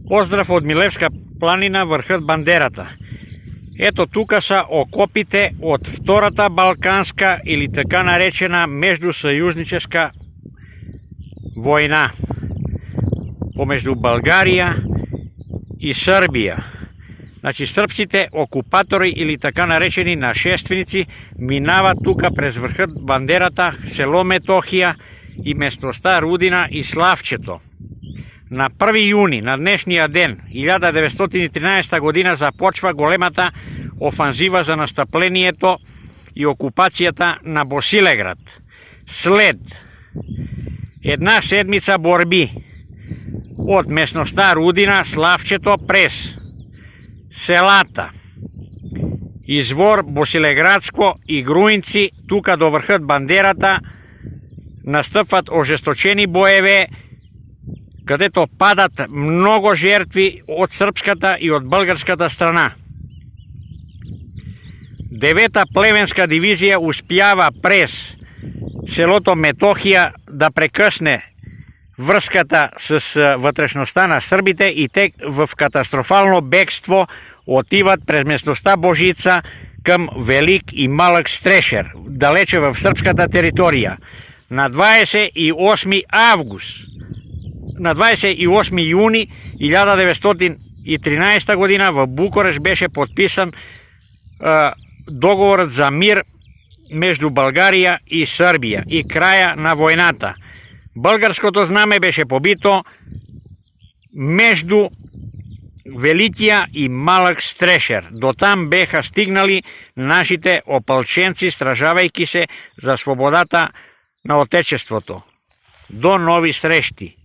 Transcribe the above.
Поздрав од Милевска планина, врхот Бандерата. Ето тука са окопите од Втората Балканска или така наречена меѓусојузническа војна помеѓу Българија и Србија. Значи српските окупатори или така наречени нашественици минават тука през врхот Бандерата, село Метохија и местноста Рудина и Славчето. На 1 јуни, на днешниот ден, 1913 година, започва големата офанзива за настаплението и окупацијата на Босилеград. След една седмица борби од местноста Рудина, Славчето през селата Извор, Босилеградско и Груинци, тука до врхот Бандерата, настапват ожесточени боеве, кадето падат много жертви од српската и од българската страна. 9-та племенска дивизија успјава през селото Метохија да прекъсне врската с вътрешността на србите и те в катастрофално бегство отиват през местноста Божица към Велик и Малък Стрешер, далече в српската територија. На 28 август, на 28 јуни 1913 година во Букуреш беше подписан договорот за мир меѓу Българија и Србија и краја на војната. Българското знаме беше побито меѓу Великија и Малък Стрешер. До там беха стигнали нашите опалченци, стражавајќи се за слободата на Отечеството. До нови срещи!